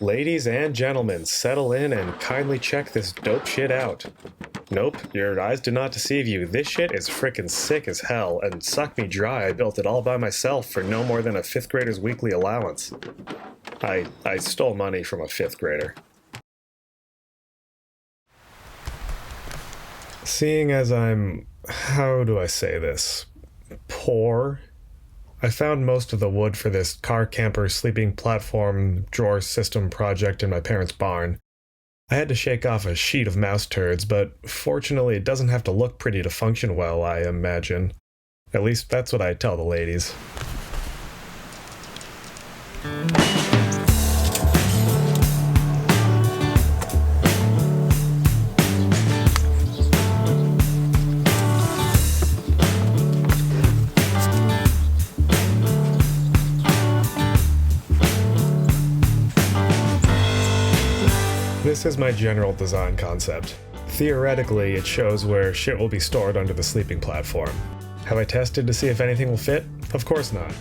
Ladies and gentlemen, settle in and kindly check this dope shit out. Nope, your eyes do not deceive you. This shit is frickin' sick as hell, and suck me dry, I built it all by myself for no more than a 5th grader's weekly allowance. I stole money from a 5th grader. Seeing as I'm, how do I say this, poor, I found most of the wood for this car camper sleeping platform drawer system project in my parents' barn. I had to shake off a sheet of mouse turds, but fortunately it doesn't have to look pretty to function well, I imagine. At least that's what I tell the ladies. This is my general design concept. Theoretically, it shows where shit will be stored under the sleeping platform. Have I tested to see if anything will fit? Of course not.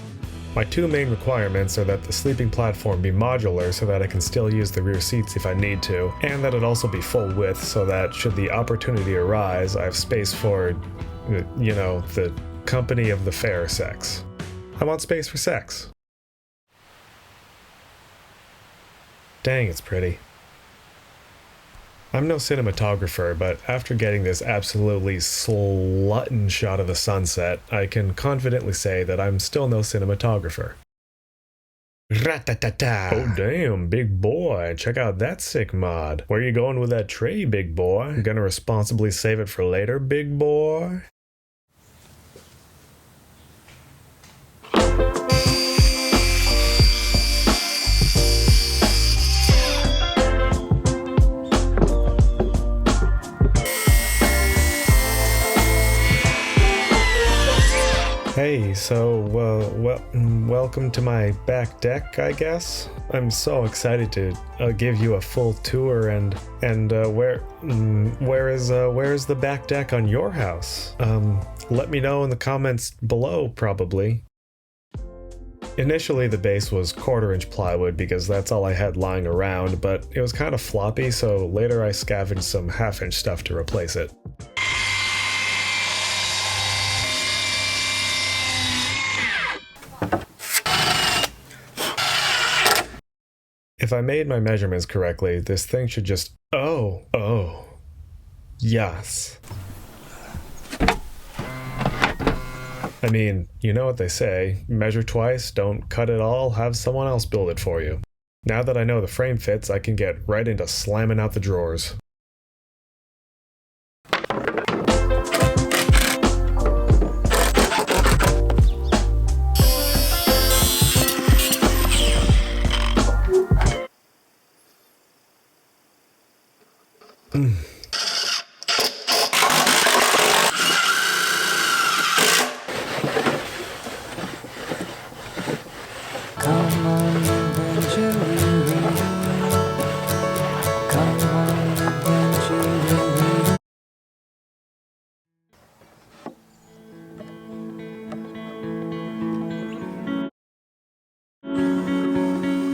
My 2 main requirements are that the sleeping platform be modular so that I can still use the rear seats if I need to, and that it also be full width so that should the opportunity arise, I have space for, you know, the company of the fair sex. I want space for sex. Dang, it's pretty. I'm no cinematographer, but after getting this absolutely sluttin' shot of the sunset, I can confidently say that I'm still no cinematographer. Rat-ta-ta-ta! Oh damn, big boy, check out that sick mod. Where you going with that tray, big boy? Gonna responsibly save it for later, big boy? Hey, so, welcome to my back deck, I guess? I'm so excited to give you a full tour and where is the back deck on your house? Let me know in the comments below, probably. Initially, the base was 1/4-inch plywood because that's all I had lying around, but it was kind of floppy, so later I scavenged some 1/2-inch stuff to replace it. If I made my measurements correctly, this thing should just... Oh, yes. I mean, you know what they say, measure twice, don't cut it all, have someone else build it for you. Now that I know the frame fits, I can get right into slamming out the drawers.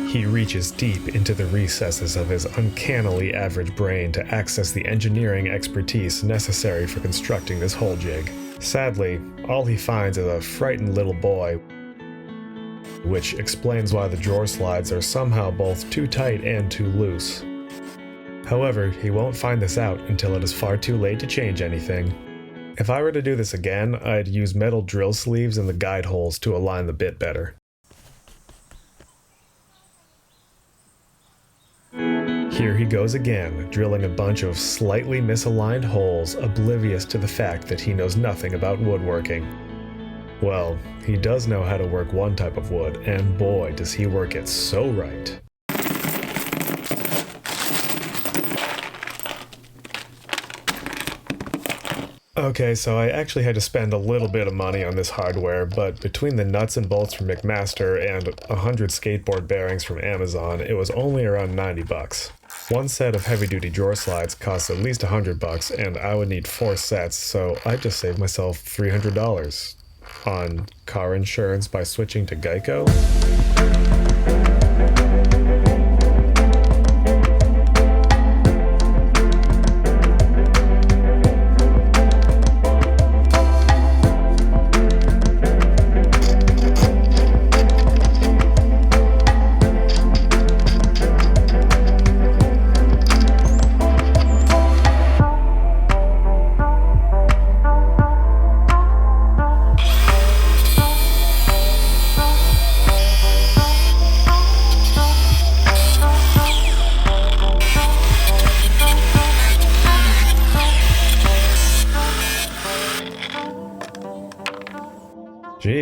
He reaches deep into the recesses of his uncannily average brain to access the engineering expertise necessary for constructing this whole jig. Sadly, all he finds is a frightened little boy, which explains why the drawer slides are somehow both too tight and too loose. However, he won't find this out until it is far too late to change anything. If I were to do this again, I'd use metal drill sleeves in the guide holes to align the bit better. Here he goes again, drilling a bunch of slightly misaligned holes, oblivious to the fact that he knows nothing about woodworking. Well, he does know how to work one type of wood, and boy does he work it so right. Okay, so I actually had to spend a little bit of money on this hardware, but between the nuts and bolts from McMaster and 100 skateboard bearings from Amazon, it was only around 90 bucks. One set of heavy-duty drawer slides costs at least 100 bucks, and I would need 4 sets, so I just saved myself $300 on car insurance by switching to Geico.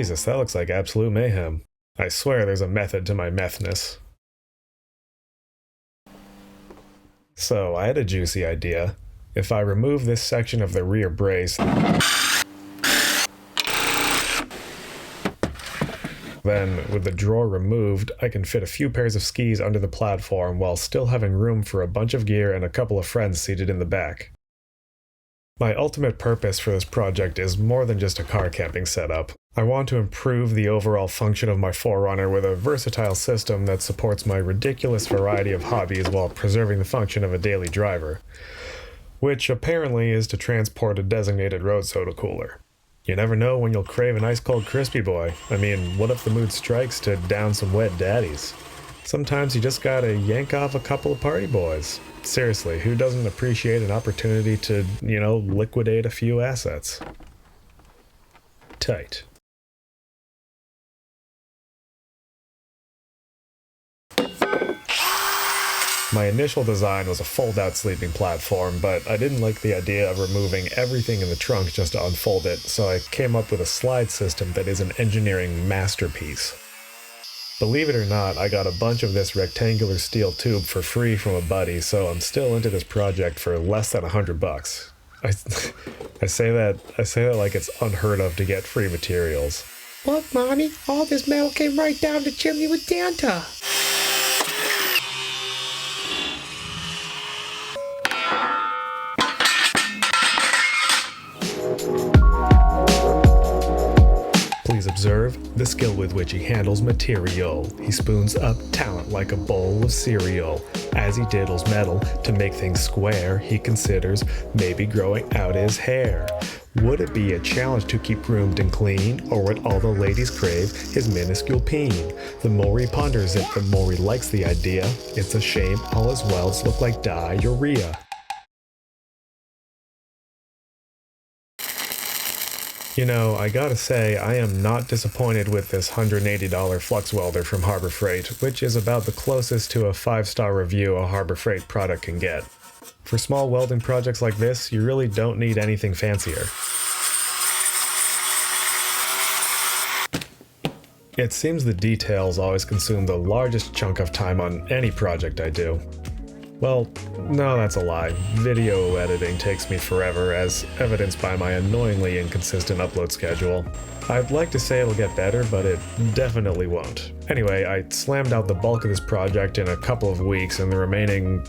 Jesus, that looks like absolute mayhem. I swear there's a method to my methness. So, I had a juicy idea. If I remove this section of the rear brace, then, with the drawer removed, I can fit a few pairs of skis under the platform while still having room for a bunch of gear and a couple of friends seated in the back. My ultimate purpose for this project is more than just a car camping setup. I want to improve the overall function of my 4Runner with a versatile system that supports my ridiculous variety of hobbies while preserving the function of a daily driver, which apparently is to transport a designated road soda cooler. You never know when you'll crave an ice-cold crispy boy. I mean, what if the mood strikes to down some wet daddies? Sometimes you just gotta yank off a couple of party boys. Seriously, who doesn't appreciate an opportunity to, liquidate a few assets? Tight. My initial design was a fold-out sleeping platform, but I didn't like the idea of removing everything in the trunk just to unfold it, so I came up with a slide system that is an engineering masterpiece. Believe it or not, I got a bunch of this rectangular steel tube for free from a buddy, so I'm still into this project for less than $100. I say that like it's unheard of to get free materials. Look, Mommy, all this metal came right down the chimney with Danta. Please observe the skill with which he handles material. He spoons up talent like a bowl of cereal. As he diddles metal to make things square, he considers maybe growing out his hair. Would it be a challenge to keep groomed and clean, or would all the ladies crave his minuscule peen? The more he ponders it, the more he likes the idea. It's a shame all his welds look like diarrhea. I gotta say, I am not disappointed with this $180 flux welder from Harbor Freight, which is about the closest to a 5-star review a Harbor Freight product can get. For small welding projects like this, you really don't need anything fancier. It seems the details always consume the largest chunk of time on any project I do. Well, no, that's a lie. Video editing takes me forever, as evidenced by my annoyingly inconsistent upload schedule. I'd like to say it'll get better, but it definitely won't. Anyway, I slammed out the bulk of this project in a couple of weeks, and the remaining,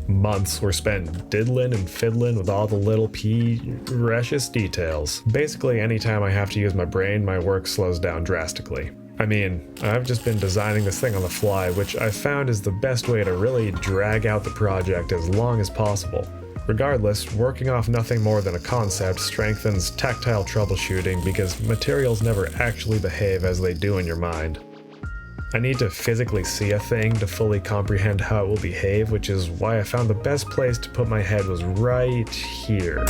months were spent diddling and fiddling with all the little precious details. Basically, anytime I have to use my brain, my work slows down drastically. I mean, I've just been designing this thing on the fly, which I found is the best way to really drag out the project as long as possible. Regardless, working off nothing more than a concept strengthens tactile troubleshooting because materials never actually behave as they do in your mind. I need to physically see a thing to fully comprehend how it will behave, which is why I found the best place to put my head was right here.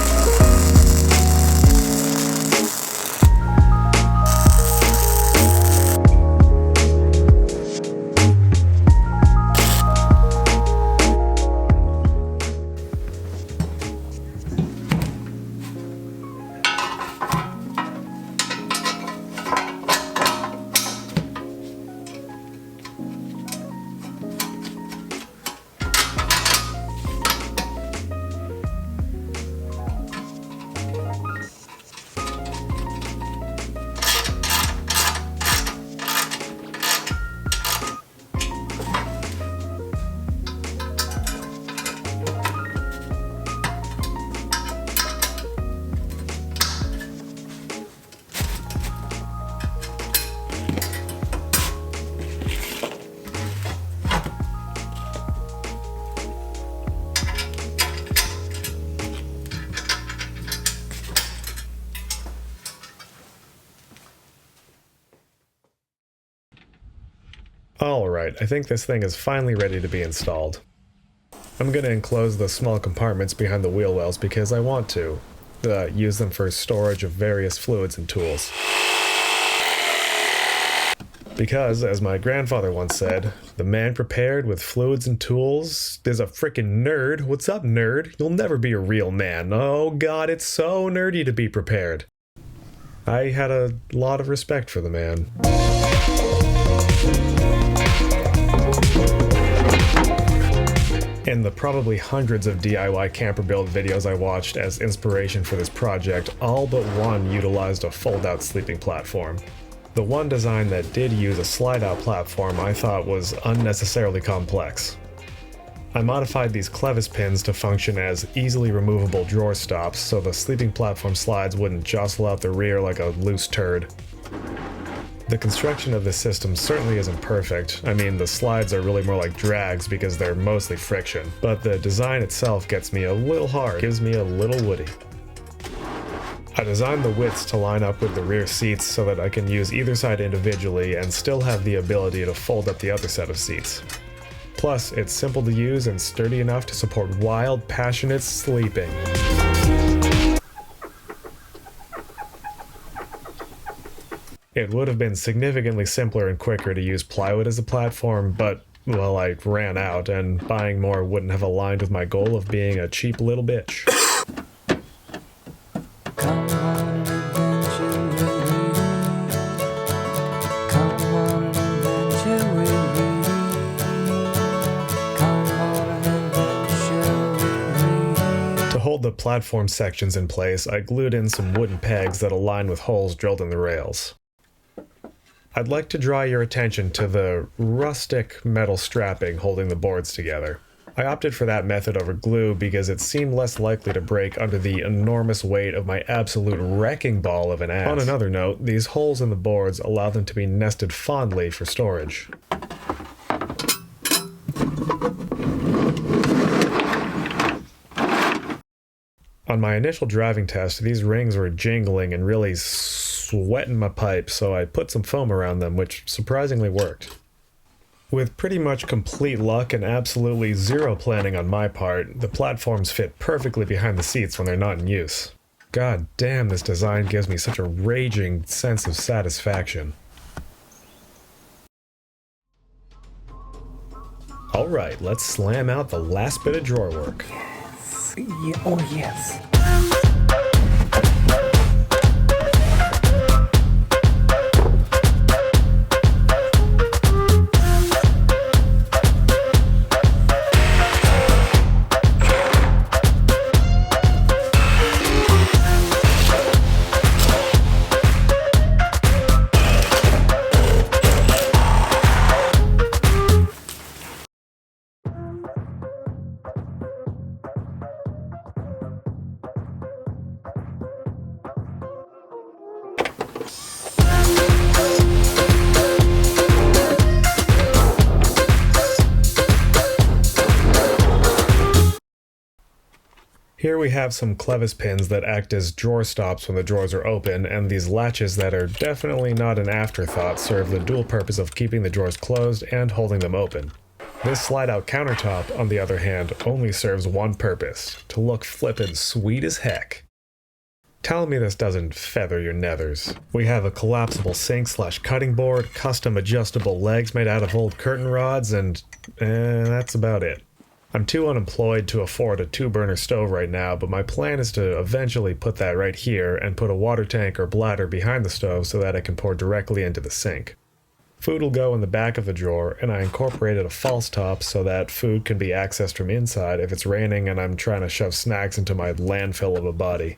Alright, I think this thing is finally ready to be installed. I'm going to enclose the small compartments behind the wheel wells because I want to. Use them for storage of various fluids and tools. Because, as my grandfather once said, the man prepared with fluids and tools is a frickin' nerd. What's up, nerd? You'll never be a real man. Oh god, it's so nerdy to be prepared. I had a lot of respect for the man. In the probably hundreds of DIY camper build videos I watched as inspiration for this project, all but one utilized a fold-out sleeping platform. The one design that did use a slide-out platform I thought was unnecessarily complex. I modified these clevis pins to function as easily removable drawer stops so the sleeping platform slides wouldn't jostle out the rear like a loose turd. The construction of this system certainly isn't perfect. I mean, the slides are really more like drags because they're mostly friction, but the design itself gets me a little hard, gives me a little woody. I designed the widths to line up with the rear seats so that I can use either side individually and still have the ability to fold up the other set of seats. Plus, it's simple to use and sturdy enough to support wild, passionate sleeping. It would have been significantly simpler and quicker to use plywood as a platform, but, well, I ran out, and buying more wouldn't have aligned with my goal of being a cheap little bitch. Come on adventure with me. Come on adventure with me. Come on adventure with me. To hold the platform sections in place, I glued in some wooden pegs that align with holes drilled in the rails. I'd like to draw your attention to the rustic metal strapping holding the boards together. I opted for that method over glue because it seemed less likely to break under the enormous weight of my absolute wrecking ball of an ass. On another note, these holes in the boards allow them to be nested fondly for storage. On my initial driving test, these rings were jingling and really sweating my pipes, so I put some foam around them, which surprisingly worked. With pretty much complete luck and absolutely zero planning on my part, the platforms fit perfectly behind the seats when they're not in use. God damn, this design gives me such a raging sense of satisfaction. Alright, let's slam out the last bit of drawer work. Yes. Yeah, oh yes. Here we have some clevis pins that act as drawer stops when the drawers are open, and these latches that are definitely not an afterthought serve the dual purpose of keeping the drawers closed and holding them open. This slide-out countertop, on the other hand, only serves one purpose: to look flippin' sweet as heck. Tell me this doesn't feather your nethers. We have a collapsible sink/cutting board, custom adjustable legs made out of old curtain rods, and that's about it. I'm too unemployed to afford a 2-burner stove right now, but my plan is to eventually put that right here and put a water tank or bladder behind the stove so that I can pour directly into the sink. Food will go in the back of the drawer, and I incorporated a false top so that food can be accessed from inside if it's raining and I'm trying to shove snacks into my landfill of a body.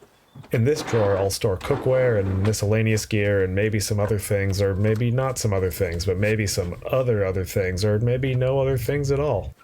In this drawer, I'll store cookware and miscellaneous gear and maybe some other things, or maybe not some other things, but maybe some other things, or maybe no other things at all.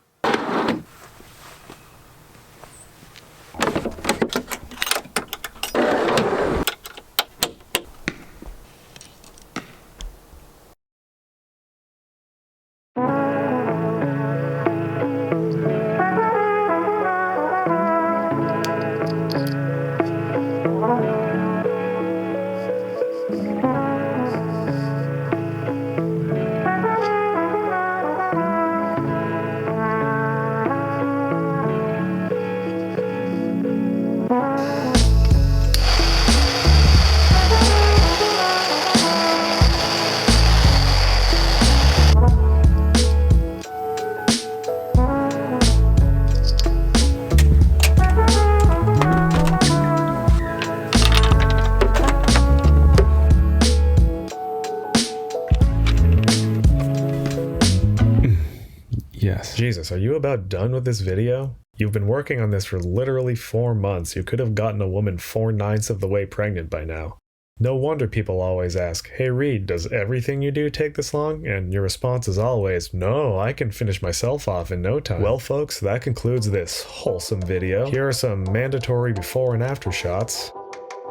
Jesus, are you about done with this video? You've been working on this for literally 4 months. You could have gotten a woman 4/9 of the way pregnant by now. No wonder people always ask, "Hey Reed, does everything you do take this long?" And your response is always, "No, I can finish myself off in no time." Well folks, that concludes this wholesome video. Here are some mandatory before and after shots.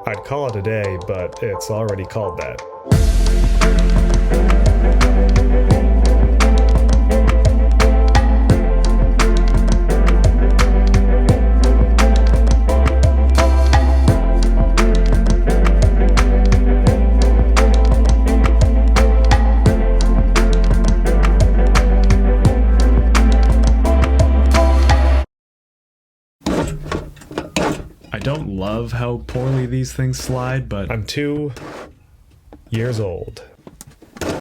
I'd call it a day, but it's already called that. I don't love how poorly these things slide, but I'm 2 years old.